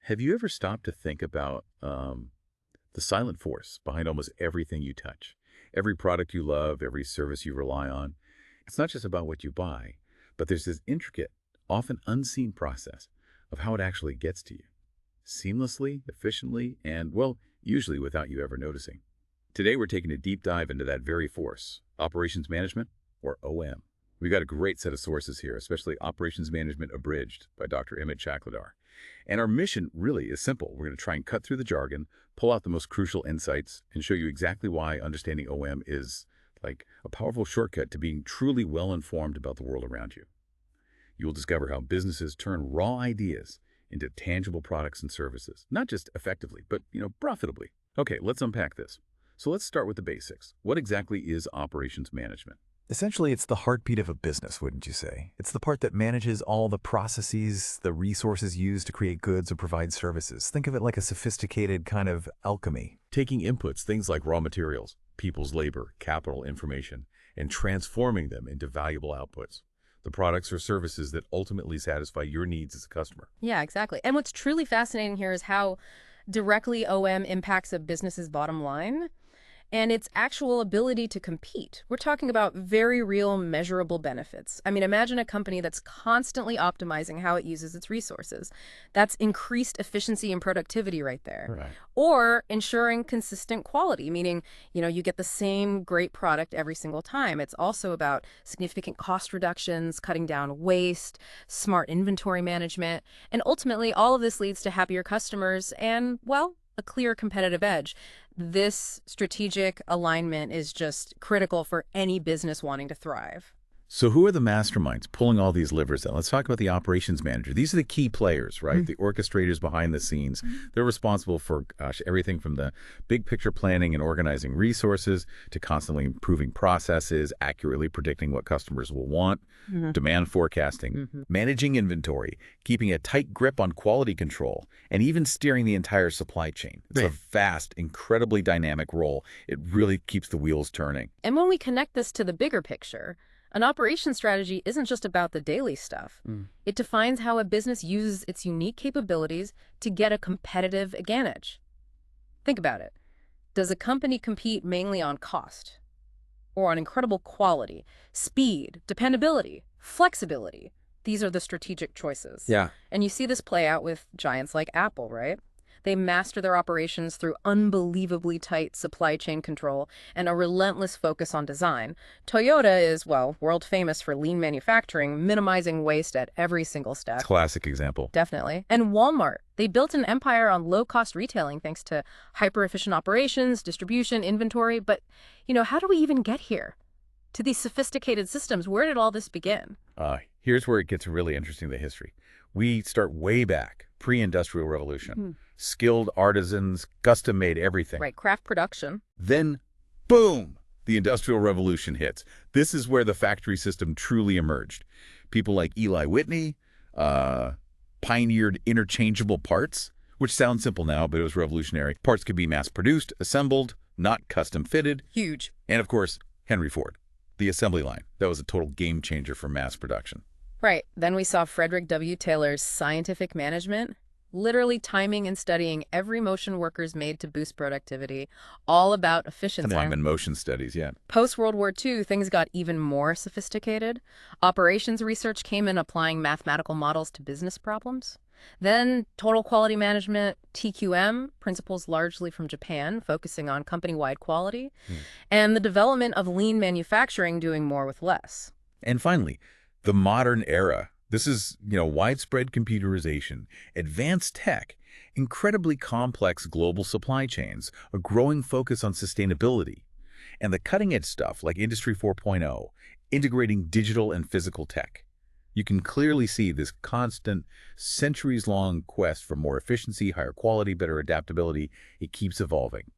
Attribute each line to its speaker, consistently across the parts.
Speaker 1: Have you ever stopped to think about the silent force behind almost everything you touch? Every product you love, every service you rely on. It's not just about what you buy, but there's this intricate, often unseen process of how it actually gets to you. Seamlessly, efficiently, and, well, usually without you ever noticing. Today we're taking a deep dive into that very force, operations management, or OM. We've got a great set of sources here, especially Operations Management Abridged by Dr. Emmett Shakladar. And our mission really is simple. We're going to try and cut through the jargon, pull out the most crucial insights, and show you exactly why understanding OM is like a powerful shortcut to being truly well-informed about the world around you. You will discover how businesses turn raw ideas into tangible products and services, not just effectively, but, profitably. Okay, let's unpack this. So let's start with the basics. What exactly is operations management?
Speaker 2: Essentially, it's the heartbeat of a business, wouldn't you say? It's the part that manages all the processes, the resources used to create goods or provide services. Think of it like a sophisticated kind of alchemy.
Speaker 1: Taking inputs, things like raw materials, people's labor, capital, information, and transforming them into valuable outputs. The products or services that ultimately satisfy your needs as a customer.
Speaker 3: Yeah, exactly. And what's truly fascinating here is how directly OM impacts a business's bottom line and its actual ability to compete. We're talking about very real, measurable benefits. I mean, imagine a company that's constantly optimizing how it uses its resources. That's increased efficiency and productivity right there.
Speaker 1: Right.
Speaker 3: Or ensuring consistent quality, meaning, you get the same great product every single time. It's also about significant cost reductions, cutting down waste, smart inventory management, and ultimately all of this leads to happier customers and, well, a clear competitive edge. This strategic alignment is just critical for any business wanting to thrive.
Speaker 1: So who are the masterminds pulling all these levers then? Let's talk about the operations manager. These are the key players, right? The orchestrators behind the scenes. They're responsible for, everything from the big picture planning and organizing resources to constantly improving processes, accurately predicting what customers will want, demand forecasting, managing inventory, keeping a tight grip on quality control, and even steering the entire supply chain. It's a vast, incredibly dynamic role. It really keeps the wheels turning.
Speaker 3: And when we connect this to the bigger picture, an operations strategy isn't just about the daily stuff. It defines how a business uses its unique capabilities to get a competitive advantage. Think about it. Does a company compete mainly on cost or on incredible quality, speed, dependability, flexibility? These are the strategic choices.
Speaker 4: Yeah.
Speaker 3: And you see this play out with giants like Apple, right? They master their operations through unbelievably tight supply chain control and a relentless focus on design. Toyota is, well, world famous for lean manufacturing, minimizing waste at every single step.
Speaker 1: Classic example.
Speaker 3: Definitely. And Walmart, they built an empire on low-cost retailing thanks to hyper-efficient operations, distribution, inventory. But, how do we even get here? To these sophisticated systems, where did all this begin?
Speaker 1: Here's where it gets really interesting, the history. We start way back, pre-industrial revolution. Skilled artisans, custom-made everything.
Speaker 3: Right, craft production.
Speaker 1: Then, boom, the Industrial Revolution hits. This is where the factory system truly emerged. People like Eli Whitney pioneered interchangeable parts, which sounds simple now, but it was revolutionary. Parts could be mass-produced, assembled, not custom-fitted.
Speaker 3: Huge.
Speaker 1: And, of course, Henry Ford, the assembly line. That was a total game changer for mass production.
Speaker 3: Right. Then we saw Frederick W. Taylor's scientific management, literally timing and studying every motion workers made to boost productivity, all about efficiency.
Speaker 1: Time and motion studies, yeah.
Speaker 3: Post-World War II, things got even more sophisticated. Operations research came in applying mathematical models to business problems. Then total quality management, TQM, principles largely from Japan, focusing on company-wide quality, and the development of lean manufacturing, doing more with less.
Speaker 1: And finally, the modern era. This is, widespread computerization, advanced tech, incredibly complex global supply chains, a growing focus on sustainability, and the cutting-edge stuff like Industry 4.0, integrating digital and physical tech. You can clearly see this constant, centuries-long quest for more efficiency, higher quality, better adaptability. It keeps evolving.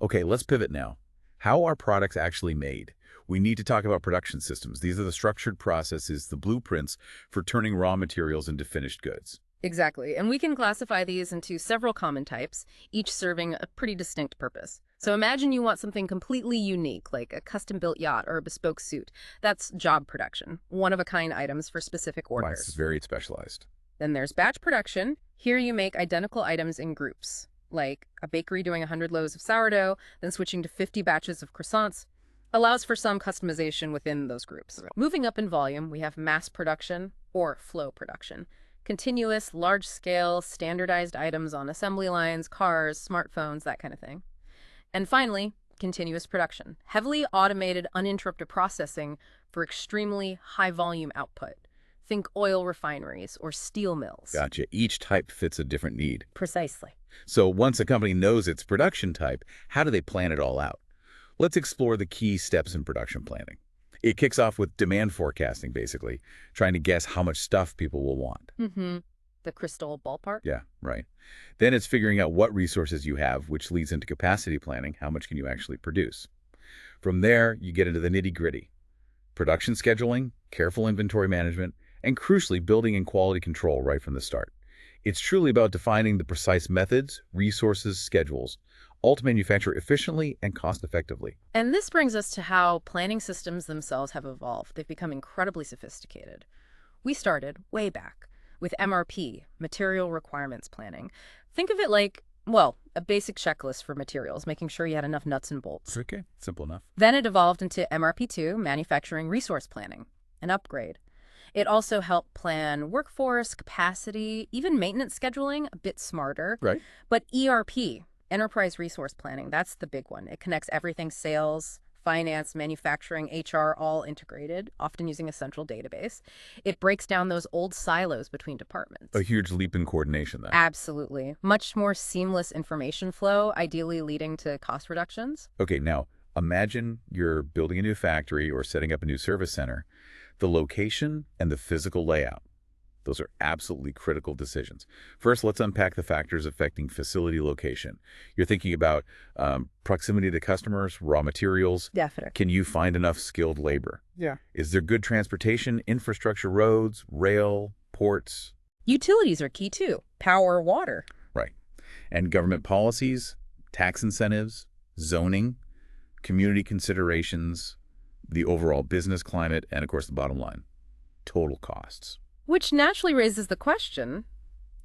Speaker 1: Okay, let's pivot now. How are products actually made? We need to talk about production systems. These are the structured processes, the blueprints for turning raw materials into finished goods.
Speaker 3: Exactly. And we can classify these into several common types, each serving a pretty distinct purpose. So imagine you want something completely unique, like a custom-built yacht or a bespoke suit. That's job production, one-of-a-kind items for specific orders.
Speaker 1: It's very specialized.
Speaker 3: Then there's batch production. Here you make identical items in groups, like a bakery doing 100 loaves of sourdough, then switching to 50 batches of croissants. Allows for some customization within those groups. Moving up in volume, we have mass production or flow production. Continuous, large-scale, standardized items on assembly lines, cars, smartphones, that kind of thing. And finally, continuous production. Heavily automated, uninterrupted processing for extremely high-volume output. Think oil refineries or steel mills.
Speaker 1: Gotcha. Each type fits a different need.
Speaker 3: Precisely.
Speaker 1: So once a company knows its production type, how do they plan it all out? Let's explore the key steps in production planning. It kicks off with demand forecasting, basically, trying to guess how much stuff people will want.
Speaker 3: The crystal ballpark?
Speaker 1: Yeah, right. Then it's figuring out what resources you have, which leads into capacity planning. How much can you actually produce? From there, you get into the nitty-gritty. Production scheduling, careful inventory management, and crucially, building in quality control right from the start. It's truly about defining the precise methods, resources, schedules, all to manufacture efficiently and cost-effectively.
Speaker 3: And this brings us to how planning systems themselves have evolved. They've become incredibly sophisticated. We started way back with MRP, Material Requirements Planning. Think of it like, well, a basic checklist for materials, making sure you had enough nuts and bolts.
Speaker 1: Okay, simple enough.
Speaker 3: Then it evolved into MRP2, Manufacturing Resource Planning, an upgrade. It also helped plan workforce, capacity, even maintenance scheduling a bit smarter.
Speaker 1: Right.
Speaker 3: But ERP, Enterprise Resource Planning, that's the big one. It connects everything sales, finance, manufacturing, HR, all integrated, often using a central database. It breaks down those old silos between departments.
Speaker 1: A huge leap in coordination then.
Speaker 3: Absolutely. Much more seamless information flow, ideally leading to cost reductions.
Speaker 1: Okay, now imagine you're building a new factory or setting up a new service center. The location and the physical layout. Those are absolutely critical decisions. First, let's unpack the factors affecting facility location. You're thinking about proximity to customers, raw materials.
Speaker 3: Definitely.
Speaker 1: Can you find enough skilled labor?
Speaker 3: Yeah.
Speaker 1: Is there good transportation, infrastructure, roads, rail, ports?
Speaker 3: Utilities are key too. Power, water.
Speaker 1: Right. And government policies, tax incentives, zoning, community considerations, the overall business climate, and of course the bottom line, total costs.
Speaker 3: Which naturally raises the question,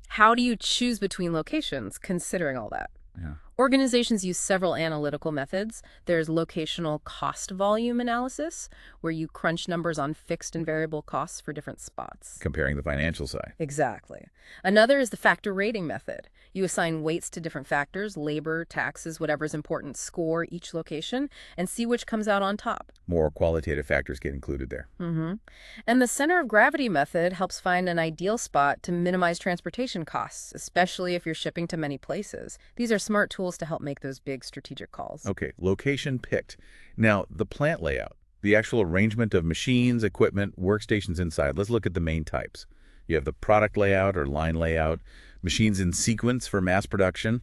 Speaker 3: how do you choose between locations, considering all that?
Speaker 1: Yeah.
Speaker 3: Organizations use several analytical methods. There's locational cost volume analysis, where you crunch numbers on fixed and variable costs for different spots.
Speaker 1: Comparing the financial side.
Speaker 3: Exactly. Another is the factor rating method. You assign weights to different factors, labor, taxes, whatever's important, score each location, and see which comes out on top.
Speaker 1: More qualitative factors get included there.
Speaker 3: And the center of gravity method helps find an ideal spot to minimize transportation costs, especially if you're shipping to many places. These are smart tools to help make those big strategic calls.
Speaker 1: Okay, location picked. Now, the plant layout, the actual arrangement of machines, equipment, workstations inside. Let's look at the main types. You have the product layout or line layout, machines in sequence for mass production.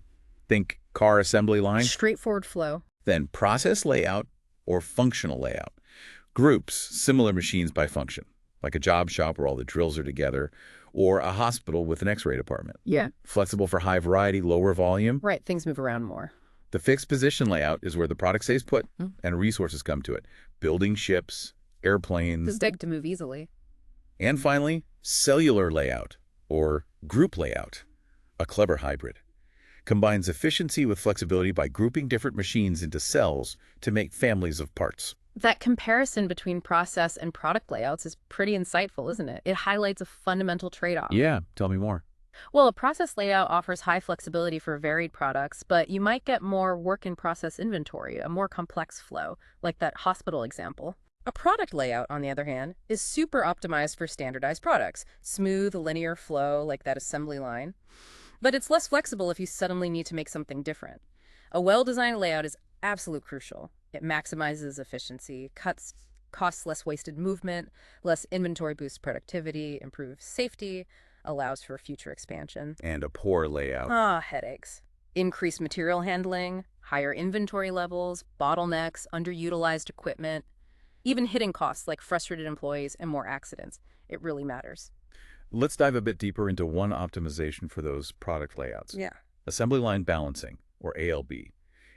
Speaker 1: Think car assembly line.
Speaker 3: Straightforward flow.
Speaker 1: Then process layout or functional layout. Groups, similar machines by function, like a job shop where all the drills are together, or a hospital with an X-ray department.
Speaker 3: Yeah.
Speaker 1: Flexible for high variety, lower volume.
Speaker 3: Right, things move around more.
Speaker 1: The fixed position layout is where the product stays put and resources come to it. Building ships, airplanes.
Speaker 3: It's big to move easily.
Speaker 1: And finally, cellular layout or group layout, a clever hybrid. Combines efficiency with flexibility by grouping different machines into cells to make families of parts.
Speaker 3: That comparison between process and product layouts is pretty insightful, isn't it? It highlights a fundamental trade-off.
Speaker 1: Yeah, tell me more.
Speaker 3: Well, a process layout offers high flexibility for varied products, but you might get more work-in-process inventory, a more complex flow, like that hospital example. A product layout, on the other hand, is super optimized for standardized products, smooth, linear flow, like that assembly line. But it's less flexible if you suddenly need to make something different. A well-designed layout is absolutely crucial. It maximizes efficiency, cuts costs, less wasted movement, less inventory boosts productivity, improves safety, allows for future expansion.
Speaker 1: And a poor layout.
Speaker 3: Headaches. Increased material handling, higher inventory levels, bottlenecks, underutilized equipment, even hidden costs like frustrated employees and more accidents. It really matters.
Speaker 1: Let's dive a bit deeper into one optimization for those product layouts.
Speaker 3: Yeah.
Speaker 1: Assembly line balancing, or ALB.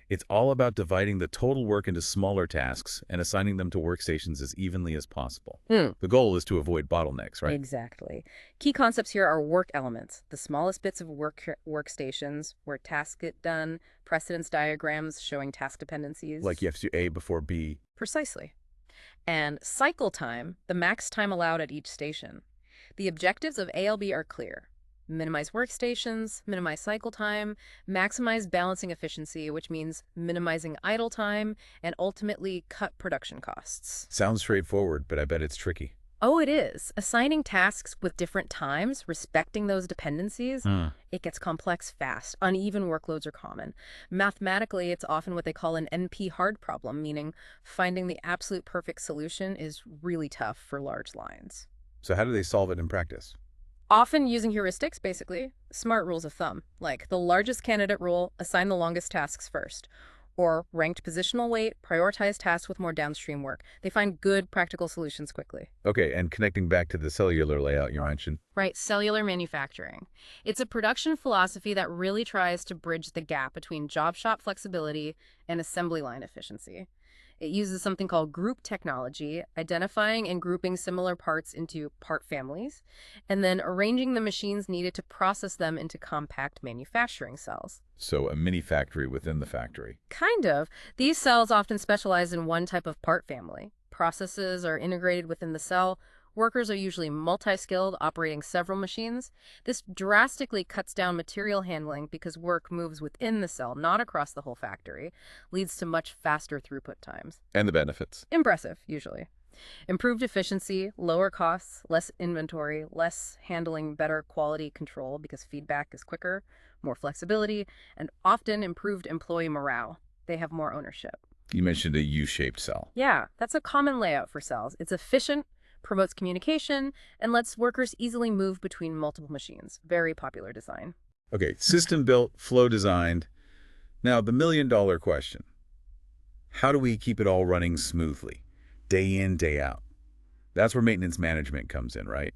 Speaker 1: It's all about dividing the total work into smaller tasks and assigning them to workstations as evenly as possible. The goal is to avoid bottlenecks, right?
Speaker 3: Exactly. Key concepts here are work elements, the smallest bits of workstations where tasks get done, precedence diagrams showing task dependencies.
Speaker 1: Like you have to do A before B.
Speaker 3: Precisely. And cycle time, the max time allowed at each station. The objectives of ALB are clear. Minimize workstations, minimize cycle time, maximize balancing efficiency, which means minimizing idle time, and ultimately cut production costs.
Speaker 1: Sounds straightforward, but I bet it's tricky.
Speaker 3: Oh, it is. Assigning tasks with different times, respecting those dependencies, it gets complex fast. Uneven workloads are common. Mathematically, it's often what they call an NP-hard problem, meaning finding the absolute perfect solution is really tough for large lines.
Speaker 1: So how do they solve it in practice?
Speaker 3: Often using heuristics, basically, smart rules of thumb, like the largest candidate rule, assign the longest tasks first, or ranked positional weight, prioritize tasks with more downstream work. They find good practical solutions quickly.
Speaker 1: Okay, and connecting back to the cellular layout you mentioned.
Speaker 3: Right, cellular manufacturing. It's a production philosophy that really tries to bridge the gap between job shop flexibility and assembly line efficiency. It uses something called group technology, identifying and grouping similar parts into part families, and then arranging the machines needed to process them into compact manufacturing cells.
Speaker 1: So a mini factory within the factory.
Speaker 3: Kind of. These cells often specialize in one type of part family. Processes are integrated within the cell. Workers are usually multi-skilled, operating several machines. This drastically cuts down material handling because work moves within the cell, not across the whole factory, leads to much faster throughput times.
Speaker 1: And the benefits.
Speaker 3: Impressive, usually. Improved efficiency, lower costs, less inventory, less handling, better quality control because feedback is quicker, more flexibility, and often improved employee morale. They have more ownership.
Speaker 1: You mentioned a U-shaped cell.
Speaker 3: Yeah, that's a common layout for cells. It's efficient, promotes communication, and lets workers easily move between multiple machines. Very popular design.
Speaker 1: Okay, system built, flow designed. Now, the million-dollar question. How do we keep it all running smoothly, day in, day out? That's where maintenance management comes in, right?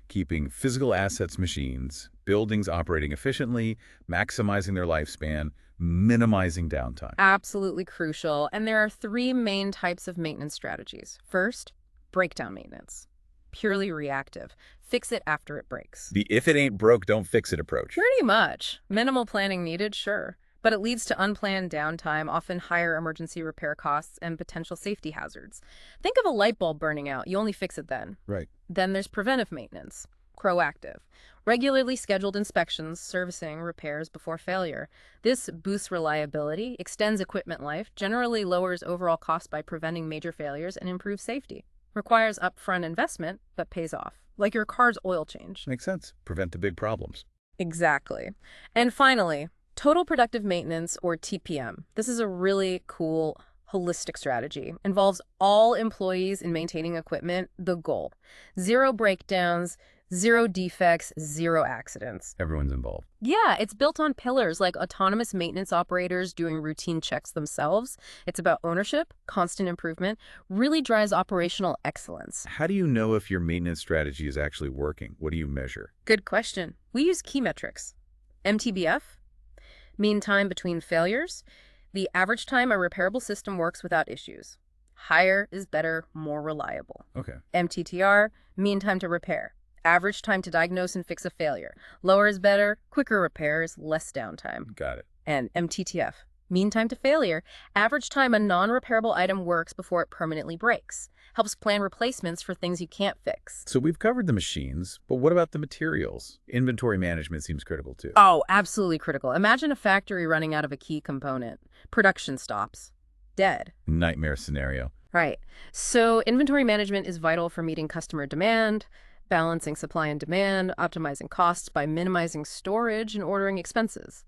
Speaker 1: Keeping physical assets, machines, buildings operating efficiently, maximizing their lifespan, minimizing downtime.
Speaker 3: Absolutely crucial. And there are three main types of maintenance strategies. First, breakdown maintenance. Purely reactive. Fix it after it breaks.
Speaker 1: The if it ain't broke, don't fix it approach.
Speaker 3: Pretty much. Minimal planning needed, sure. But it leads to unplanned downtime, often higher emergency repair costs, and potential safety hazards. Think of a light bulb burning out. You only fix it then.
Speaker 1: Right.
Speaker 3: Then there's preventive maintenance. Proactive. Regularly scheduled inspections, servicing, repairs before failure. This boosts reliability, extends equipment life, generally lowers overall costs by preventing major failures, and improves safety. Requires upfront investment, but pays off. Like your car's oil change.
Speaker 1: Makes sense. Prevent the big problems.
Speaker 3: Exactly. And finally, total productive maintenance, or TPM. This is a really cool, holistic strategy. Involves all employees in maintaining equipment. The goal: zero breakdowns, zero defects, zero accidents.
Speaker 1: Everyone's involved.
Speaker 3: Yeah, it's built on pillars like autonomous maintenance operators doing routine checks themselves. It's about ownership, constant improvement, really drives operational excellence.
Speaker 1: How do you know if your maintenance strategy is actually working? What do you measure?
Speaker 3: Good question. We use key metrics. MTBF, mean time between failures, the average time a repairable system works without issues. Higher is better, more reliable.
Speaker 1: Okay.
Speaker 3: MTTR, mean time to repair. Average time to diagnose and fix a failure. Lower is better, quicker repairs, less downtime.
Speaker 1: Got it.
Speaker 3: And MTTF, mean time to failure. Average time a non-repairable item works before it permanently breaks. Helps plan replacements for things you can't fix.
Speaker 1: So we've covered the machines, but what about the materials? Inventory management seems critical too.
Speaker 3: Oh, absolutely critical. Imagine a factory running out of a key component. Production stops. Dead.
Speaker 1: Nightmare scenario.
Speaker 3: Right. So inventory management is vital for meeting customer demand, balancing supply and demand, optimizing costs by minimizing storage and ordering expenses.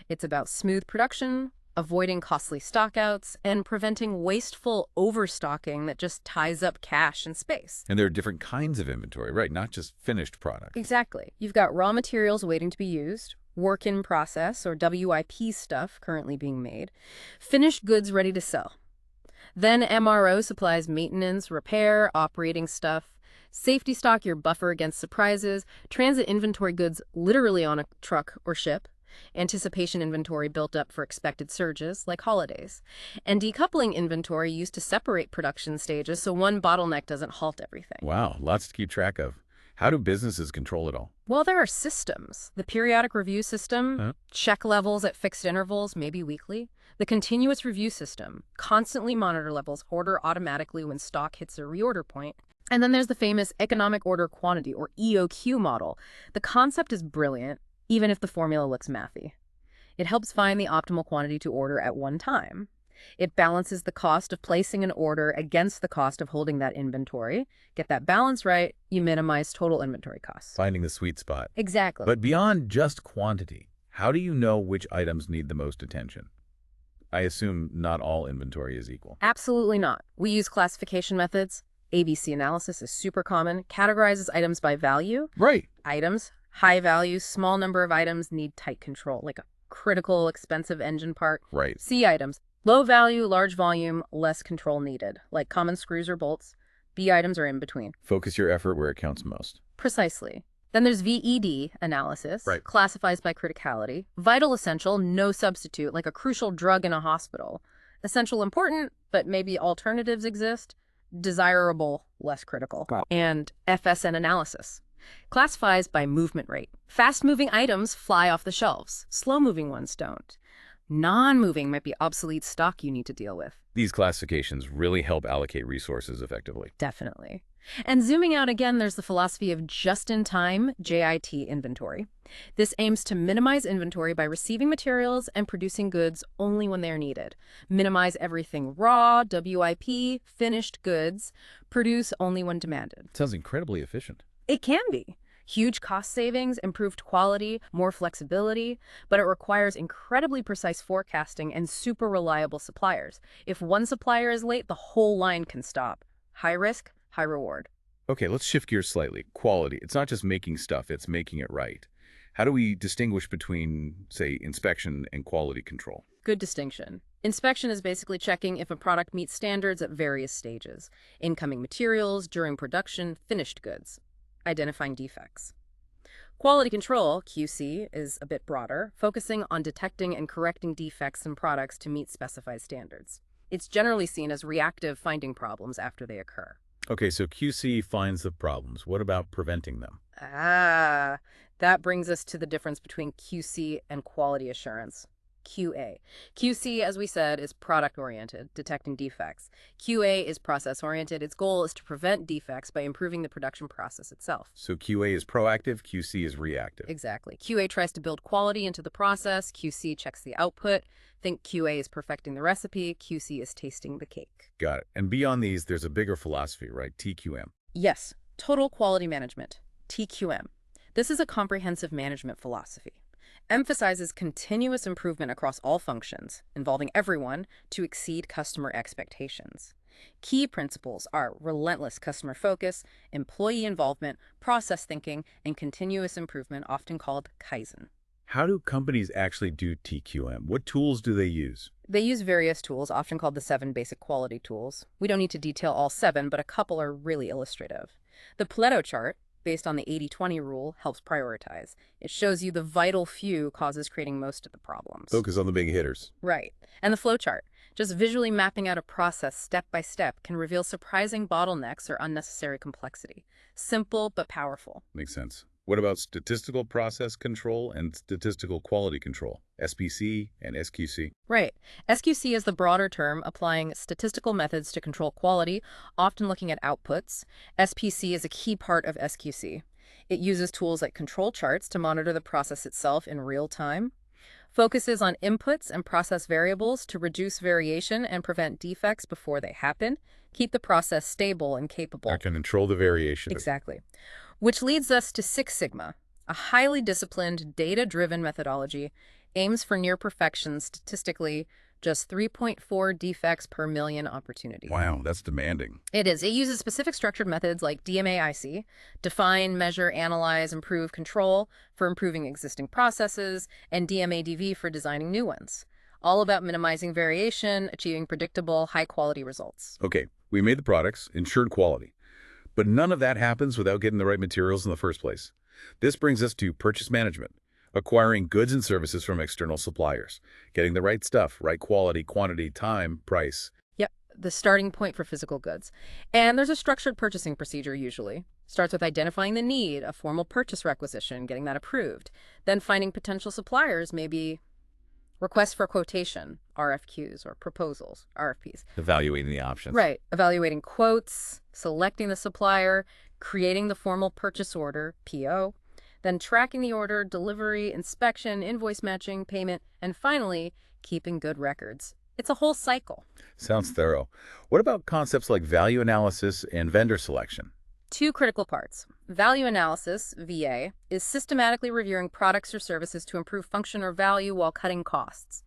Speaker 3: It's about smooth production, avoiding costly stockouts, and preventing wasteful overstocking that just ties up cash and space.
Speaker 1: And there are different kinds of inventory, right? Not just finished product.
Speaker 3: Exactly. You've got raw materials waiting to be used, work in process or WIP stuff currently being made, finished goods ready to sell. Then MRO supplies maintenance, repair, operating stuff. Safety stock your buffer against surprises, transit inventory goods literally on a truck or ship, Anticipation inventory built up for expected surges, like holidays. And decoupling inventory used to separate production stages so one bottleneck doesn't halt everything.
Speaker 1: Wow, lots to keep track of. How do businesses control it all?
Speaker 3: Well, there are systems. The periodic review system, check levels at fixed intervals, maybe weekly. The continuous review system, constantly monitor levels, order automatically when stock hits a reorder point. And then there's the famous economic order quantity, or EOQ model. The concept is brilliant, even if the formula looks mathy. It helps find the optimal quantity to order at one time. It balances the cost of placing an order against the cost of holding that inventory. Get that balance right, you minimize total inventory costs.
Speaker 1: Finding the sweet spot.
Speaker 3: Exactly.
Speaker 1: But beyond just quantity, how do you know which items need the most attention? I assume not all inventory is equal.
Speaker 3: Absolutely not. We use classification methods. ABC analysis is super common. Categorizes items by value.
Speaker 1: Right.
Speaker 3: Items, high value, small number of items need tight control, like a critical, expensive engine part.
Speaker 1: Right.
Speaker 3: C items, low value, large volume, less control needed, like common screws or bolts. B items are in between.
Speaker 1: Focus your effort where it counts most.
Speaker 3: Precisely. Then there's VED analysis,
Speaker 1: Right.
Speaker 3: classifies by criticality. Vital essential, no substitute, like a crucial drug in a hospital. Essential important, but maybe alternatives exist. Desirable, less critical. And FSN analysis. Classifies by movement rate. Fast-moving items fly off the shelves. Slow-moving ones don't. Non-moving might be obsolete stock you need to deal with.
Speaker 1: These classifications really help allocate resources effectively.
Speaker 3: Definitely. And zooming out again, there's the philosophy of just-in-time JIT inventory. This aims to minimize inventory by receiving materials and producing goods only when they're needed. Minimize everything raw, WIP, finished goods. Produce only when demanded.
Speaker 1: Sounds incredibly efficient.
Speaker 3: It can be. Huge cost savings, improved quality, more flexibility, but it requires incredibly precise forecasting and super reliable suppliers. If one supplier is late, the whole line can stop. High risk, high reward.
Speaker 1: Okay, let's shift gears slightly. Quality. It's not just making stuff, it's making it right. How do we distinguish between, say, inspection and quality control?
Speaker 3: Good distinction. Inspection is basically checking if a product meets standards at various stages. Incoming materials, during production, finished goods. Identifying defects. Quality control, QC, is a bit broader, focusing on detecting and correcting defects in products to meet specified standards. It's generally seen as reactive, finding problems after they occur.
Speaker 1: Okay, so QC finds the problems. What about preventing them?
Speaker 3: That brings us to the difference between QC and quality assurance. QA. QC, as we said, is product-oriented, detecting defects. QA is process-oriented. Its goal is to prevent defects by improving the production process itself.
Speaker 1: So QA is proactive, QC is reactive.
Speaker 3: Exactly. QA tries to build quality into the process. QC checks the output. Think QA is perfecting the recipe. QC is tasting the cake.
Speaker 1: Got it. And beyond these, there's a bigger philosophy, right? TQM.
Speaker 3: Yes. Total quality management. TQM. This is a comprehensive management philosophy. Emphasizes continuous improvement across all functions, involving everyone, to exceed customer expectations. Key principles are relentless customer focus, employee involvement, process thinking, and continuous improvement, often called Kaizen.
Speaker 1: How do companies actually do TQM? What tools do they use?
Speaker 3: They use various tools, often called the 7 basic quality tools. We don't need to detail all 7, but a couple are really illustrative. The Pareto chart, based on the 80-20 rule, helps prioritize. It shows you the vital few causes creating most of the problems.
Speaker 1: Focus on the big hitters.
Speaker 3: Right. And the flowchart, just visually mapping out a process step by step, can reveal surprising bottlenecks or unnecessary complexity. Simple but powerful.
Speaker 1: Makes sense. What about statistical process control and statistical quality control, SPC and SQC?
Speaker 3: Right. SQC is the broader term, applying statistical methods to control quality, often looking at outputs. SPC is a key part of SQC. It uses tools like control charts to monitor the process itself in real time, focuses on inputs and process variables to reduce variation and prevent defects before they happen, keep the process stable and capable.
Speaker 1: I can control the variation.
Speaker 3: Exactly. Which leads us to Six Sigma, a highly disciplined, data-driven methodology, aims for near perfection statistically, just 3.4 defects per million opportunity.
Speaker 1: Wow, that's demanding.
Speaker 3: It is. It uses specific structured methods like DMAIC, define, measure, analyze, improve, control, for improving existing processes, and DMADV for designing new ones. All about minimizing variation, achieving predictable, high-quality results.
Speaker 1: Okay, we made the products, ensured quality. But none of that happens without getting the right materials in the first place. This brings us to purchase management. Acquiring goods and services from external suppliers. Getting the right stuff, right quality, quantity, time, price.
Speaker 3: Yep, the starting point for physical goods. And there's a structured purchasing procedure usually. Starts with identifying the need, a formal purchase requisition, getting that approved. Then finding potential suppliers, maybe requests for quotation, RFQs, or proposals, RFPs.
Speaker 1: Evaluating the options.
Speaker 3: Right. Evaluating quotes, selecting the supplier, creating the formal purchase order, PO, then tracking the order, delivery, inspection, invoice matching, payment, and finally, keeping good records. It's a whole cycle.
Speaker 1: Sounds thorough. What about concepts like value analysis and vendor selection?
Speaker 3: Two critical parts. Value analysis, VA, is systematically reviewing products or services to improve function or value while cutting costs.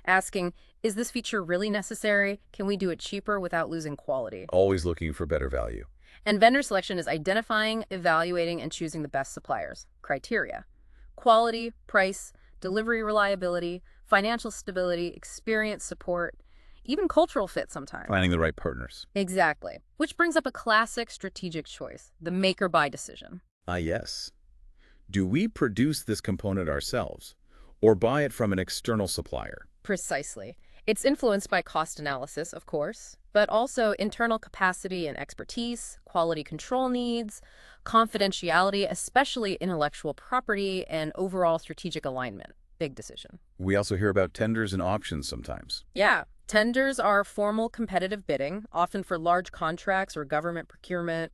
Speaker 3: Asking, is this feature really necessary? Can we do it cheaper without losing quality?
Speaker 1: Always looking for better value.
Speaker 3: And vendor selection is identifying, evaluating, and choosing the best suppliers. Criteria: quality, price, delivery reliability, financial stability, experience, support, even cultural fit sometimes.
Speaker 1: Finding the right partners.
Speaker 3: Exactly. Which brings up a classic strategic choice, the make or buy decision.
Speaker 1: Ah, yes. Do we produce this component ourselves or buy it from an external supplier?
Speaker 3: Precisely. It's influenced by cost analysis, of course, but also internal capacity and expertise, quality control needs, confidentiality, especially intellectual property, and overall strategic alignment. Big decision.
Speaker 1: We also hear about tenders and auctions sometimes.
Speaker 3: Yeah. Tenders are formal competitive bidding, often for large contracts or government procurement.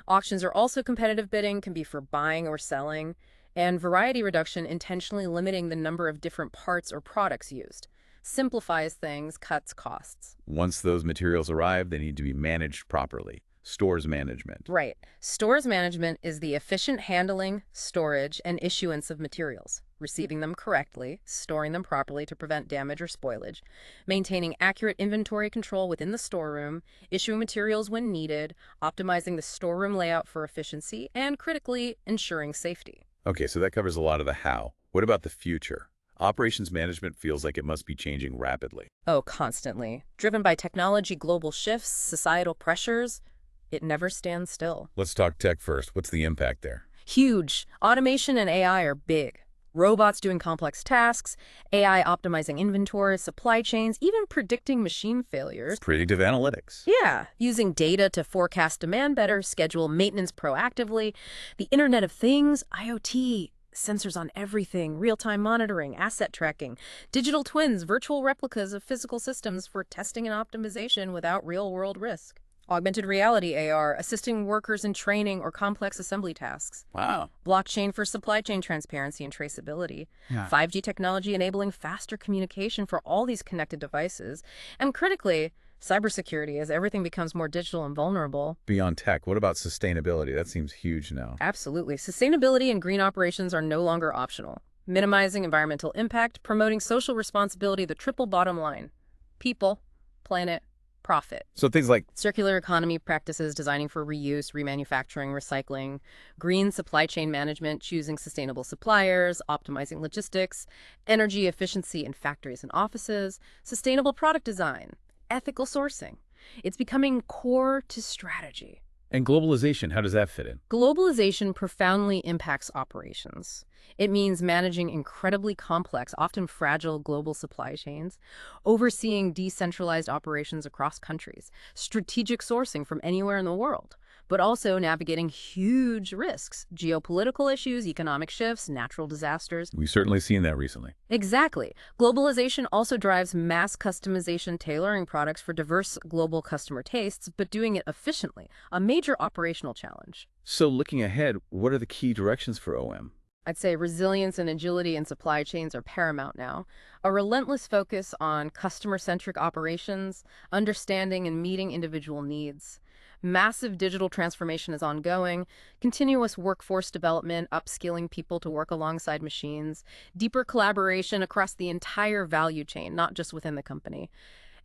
Speaker 3: Auctions are also competitive bidding, can be for buying or selling, and variety reduction, intentionally limiting the number of different parts or products used. Simplifies things, cuts costs.
Speaker 1: Once those materials arrive, they need to be managed properly. Stores management.
Speaker 3: Right. Stores management is the efficient handling, storage, and issuance of materials. Receiving them correctly, storing them properly to prevent damage or spoilage, maintaining accurate inventory control within the storeroom, issuing materials when needed, optimizing the storeroom layout for efficiency, and critically, ensuring safety.
Speaker 1: Okay, so that covers a lot of the how. What about the future? Operations management feels like it must be changing rapidly.
Speaker 3: Oh, constantly. Driven by technology, global shifts, societal pressures, it never stands still.
Speaker 1: Let's talk tech first. What's the impact there?
Speaker 3: Huge. Automation and AI are big. Robots doing complex tasks, AI optimizing inventory, supply chains, even predicting machine failures.
Speaker 1: Predictive analytics.
Speaker 3: Yeah, using data to forecast demand better, schedule maintenance proactively. The Internet of Things, IoT, sensors on everything, real-time monitoring, asset tracking, digital twins, virtual replicas of physical systems for testing and optimization without real-world risk. Augmented reality AR, assisting workers in training or complex assembly tasks.
Speaker 1: Wow.
Speaker 3: Blockchain for supply chain transparency and traceability.
Speaker 2: Yeah.
Speaker 3: 5G technology enabling faster communication for all these connected devices. And critically, cybersecurity as everything becomes more digital and vulnerable.
Speaker 1: Beyond tech, what about sustainability? That seems huge now.
Speaker 3: Absolutely. Sustainability and green operations are no longer optional. Minimizing environmental impact, promoting social responsibility, the triple bottom line. People, planet, profit.
Speaker 1: So things like
Speaker 3: Circular economy practices designing for reuse, remanufacturing, recycling, green supply chain management, choosing sustainable suppliers, optimizing logistics, energy efficiency in factories and offices, sustainable product design, ethical sourcing. It's becoming core to strategy.
Speaker 1: and globalization, how does that fit in?
Speaker 3: Globalization profoundly impacts operations. It means managing incredibly complex, often fragile global supply chains, overseeing decentralized operations across countries, strategic sourcing from anywhere in the world, but also navigating huge risks, geopolitical issues, economic shifts, natural disasters.
Speaker 1: We've certainly seen that recently.
Speaker 3: Exactly. Globalization also drives mass customization, tailoring products for diverse global customer tastes, but doing it efficiently, a major operational challenge.
Speaker 1: So looking ahead, what are the key directions for OM?
Speaker 3: I'd say resilience and agility in supply chains are paramount now. A relentless focus on customer-centric operations, understanding and meeting individual needs. Massive digital transformation is ongoing, continuous workforce development, upskilling people to work alongside machines, deeper collaboration across the entire value chain, not just within the company.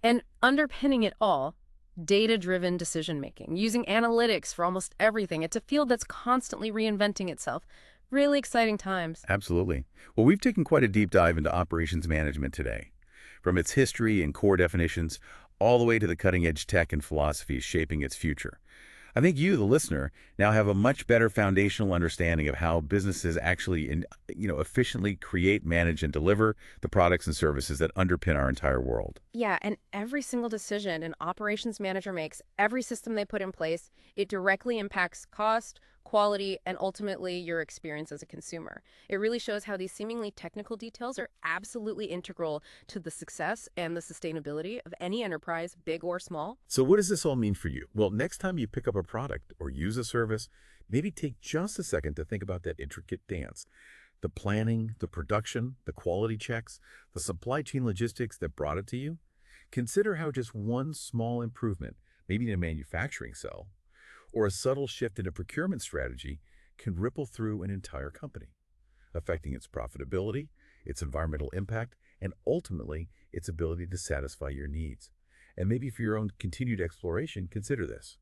Speaker 3: And underpinning it all, data-driven decision-making, using analytics for almost everything. It's a field that's constantly reinventing itself. Really exciting times.
Speaker 1: Absolutely. Well, we've taken quite a deep dive into operations management today, from its history and core definitions all the way to the cutting-edge tech and philosophies shaping its future. I think you, the listener, now have a much better foundational understanding of how businesses actually, efficiently create, manage, and deliver the products and services that underpin our entire world.
Speaker 3: Yeah, and every single decision an operations manager makes, every system they put in place, it directly impacts cost, quality, and ultimately your experience as a consumer. It really shows how these seemingly technical details are absolutely integral to the success and the sustainability of any enterprise, big or small.
Speaker 1: So what does this all mean for you? Well, next time you pick up a product or use a service, maybe take just a second to think about that intricate dance. The planning, the production, the quality checks, the supply chain logistics that brought it to you. Consider how just one small improvement, maybe in a manufacturing cell, or a subtle shift in a procurement strategy can ripple through an entire company, affecting its profitability, its environmental impact, and ultimately its ability to satisfy your needs. And maybe for your own continued exploration, consider this.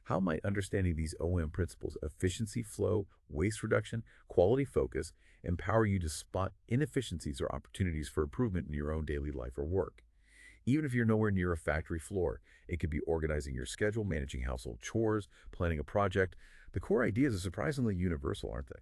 Speaker 1: How might understanding these OM principles, efficiency, flow, waste reduction, quality focus, empower you to spot inefficiencies or opportunities for improvement in your own daily life or work? Even if you're nowhere near a factory floor, it could be organizing your schedule, managing household chores, planning a project. The core ideas are surprisingly universal, aren't they?